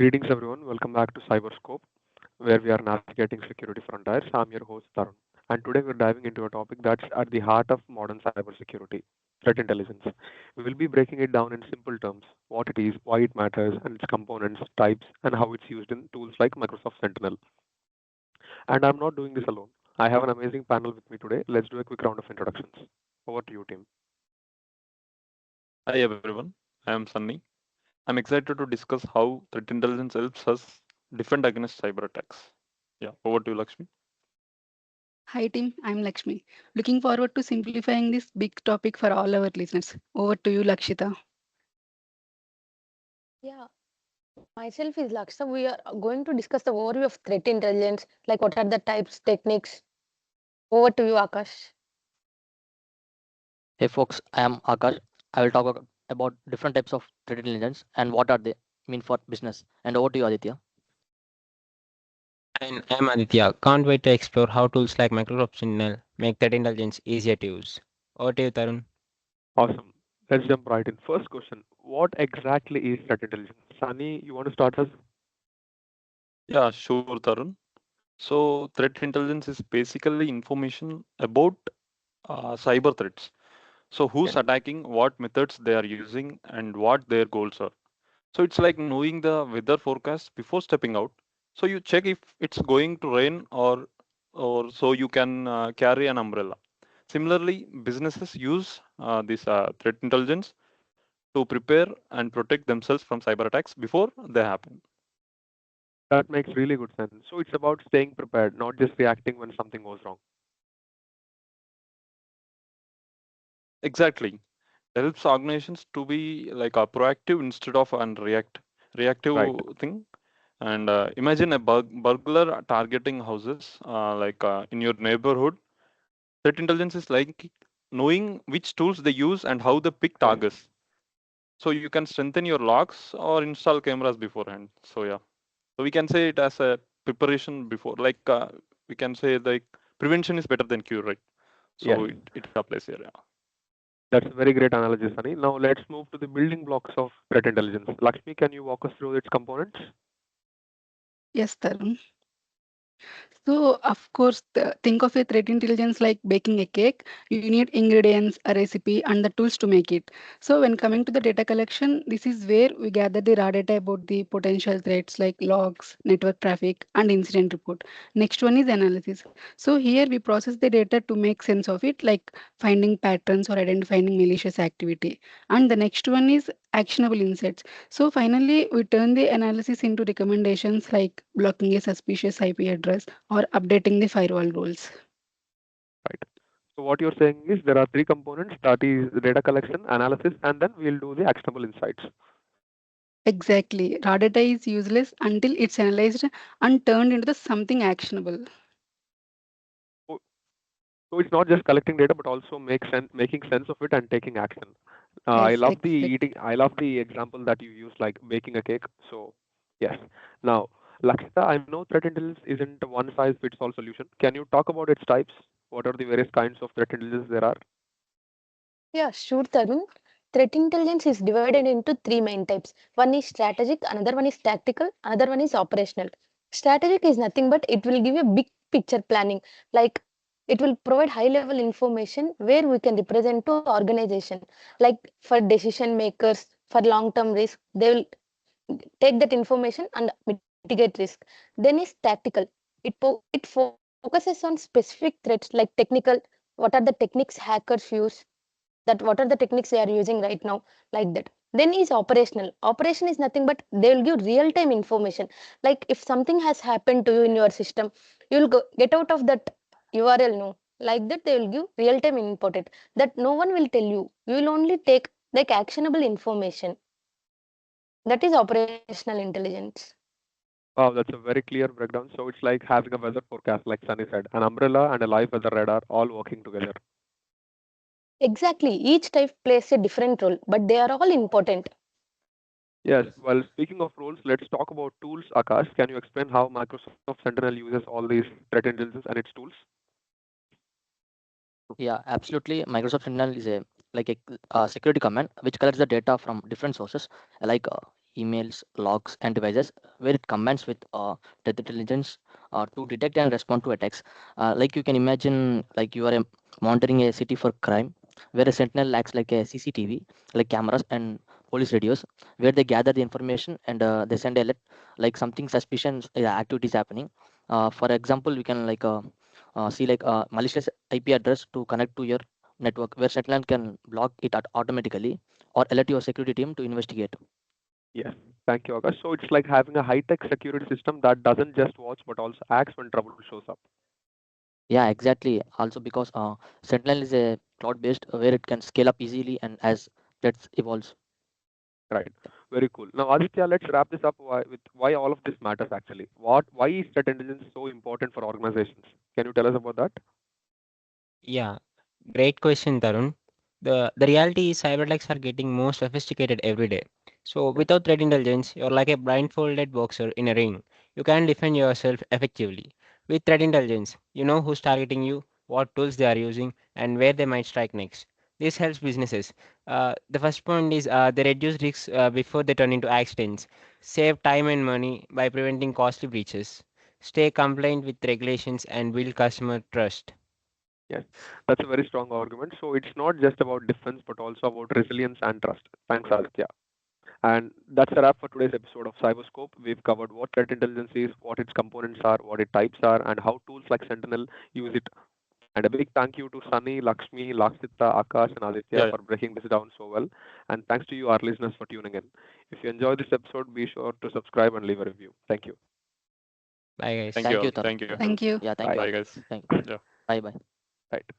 Greetings, everyone. Welcome back to Cyberscope, where we are navigating security frontiers. I'm your host, Tarun. And today we're diving into a topic that's at the heart of modern cybersecurity threat intelligence. We will be breaking it down in simple terms what it is, why it matters, and its components, types, and how it's used in tools like Microsoft Sentinel. And I'm not doing this alone. I have an amazing panel with me today. Let's do a quick round of introductions. Over to you, team. Hi everyone, I am Sunny. I'm excited to discuss how threat intelligence helps us defend against cyber attacks. Yeah, over to you, Lakshmi. Hi team, I'm Lakshmi. Looking forward to simplifying this big topic for all our listeners. Over to you, Lakshita. Yeah, myself is Lakshya. We are going to discuss the overview of threat intelligence, like what are the types, techniques. Over to you, Akash. Hey folks, I am Akash. I will talk about different types of threat intelligence and what are they mean for business. And over to you, Aditya. And I'm Aditya. Can't wait to explore how tools like Microsoft Sentinel make threat intelligence easier to use. Over to you, Tarun. Awesome. Let's jump right in. First question: what exactly is threat intelligence? Sunny, you want to start us? Yeah, sure, Tarun. So, threat intelligence is basically information about cyber threats. So, who's Okay. attacking, what methods they are using, and what their goals are. So, it's like knowing the weather forecast before stepping out. So, you check if it's going to rain or so you can carry an umbrella. Similarly, businesses use this threat intelligence to prepare and protect themselves from cyber attacks before they happen. That makes really good sense. So it's about staying prepared, not just reacting when something goes wrong. Exactly. It helps organizations to be like a proactive instead of an reactive Right. thing. And imagine a burglar targeting houses in your neighborhood. Threat intelligence is like knowing which tools they use and how they pick Okay. targets. So you can strengthen your locks or install cameras beforehand. So yeah. So we can say it as a preparation before, we can say like prevention is better than cure, right? Yes. So it applies here. Yeah. That's a very great analysis, Sunny. Now let's move to the building blocks of threat intelligence. Lakshmi, can you walk us through its components? Yes, Tarun. So, of course, think of a threat intelligence like baking a cake. You need ingredients, a recipe, and the tools to make it. So, when coming to the data collection, this is where we gather the raw data about the potential threats like logs, network traffic, and incident report. Next one is analysis. So, here we process the data to make sense of it, like finding patterns or identifying malicious activity. And the next one is actionable insights. So finally, we turn the analysis into recommendations like blocking a suspicious IP address or updating the firewall rules. Right. So what you're saying is there are three components, that is the data collection, analysis, and then we'll do the actionable insights. Exactly. Raw data is useless until it's analyzed and turned into the something actionable. So, so it's not just collecting data, but also making sense of it and taking action. I Yes, love the exactly. eating. I love the example that you use, like baking a cake. So yes. Now, Lakshita, I know threat intelligence isn't a one size fits all solution. Can you talk about its types? What are the various kinds of threat intelligence there are? Yeah, sure, Tarun. Threat intelligence is divided into three main types. One is strategic, another one is tactical, another one is operational. Strategic is nothing but it will give you big picture planning. Like it will provide high level information where we can represent to organization. Like for decision makers, for long term risk, they will take that information and mitigate risk. Then is tactical. It focuses on specific threats like technical. What are the techniques hackers use? That what are the techniques they are using right now, like that. Then is operational. Operation is nothing but they will give real time information, like if something has happened to you in your system, you will get out of that url, no, like that they will give real time input it, that no one will tell you, you will only take like actionable information. That is operational intelligence. Wow, that's a very clear breakdown. So it's like having a weather forecast, like Sunny said, an umbrella and a live weather radar all working together. Exactly, each type plays a different role but they are all important. Yes, well, speaking of roles, let's talk about tools. Akash, can you explain how Microsoft Sentinel uses all these threat intelligence and its tools? Yeah, absolutely. Microsoft Sentinel is a security command which collects the data from different sources like emails, logs, and devices, where it combines with threat intelligence to detect and respond to attacks. Like you can imagine, like you are monitoring a city for crime, where a sentinel acts like a CCTV, like cameras and police radios, where they gather the information and they send alert like something suspicious activity is happening. For example, we can see like a malicious IP address to connect to your network, where Sentinel can block it automatically or alert your security team to investigate. Yes, thank you, Akash. So it's like having a high-tech security system that doesn't just watch but also acts when trouble shows up. Yeah, exactly. Also because Sentinel is a cloud-based where it can scale up easily and as threats evolves. Right. Very cool. Now, Aditya, let's wrap this up with why all of this matters actually. Why is threat intelligence so important for organizations? Can you tell us about that? Yeah, great question, Tarun. The reality is cyber attacks are getting more sophisticated every day. So Yes. without threat intelligence, you're like a blindfolded boxer in a ring. You can't defend yourself effectively. With threat intelligence, you know who's targeting you, what tools they are using, and where they might strike next. This helps businesses. The first point is they reduce risks before they turn into accidents, save time and money by preventing costly breaches, stay compliant with regulations, and build customer trust. Yes, that's a very strong argument. So it's not just about defense, but also about resilience and trust. Thanks, Aditya. And that's a wrap for today's episode of Cyberscope. We've covered what threat intelligence is, what its components are, what its types are, and how tools like Sentinel use it. And a big thank you to Sunny, Lakshmi, Lakshita, Akash, and Aditya Yeah. for breaking this down so well. And thanks to you, our listeners, for tuning in. If you enjoyed this episode, be sure to subscribe and leave a review. Thank you. Bye, guys. Thank you Thank all. you, Tarun. Thank you. Yeah, Thank you. yeah, thank you, Bye. Bye, Akash. guys. Thank Yeah. Bye bye. Right.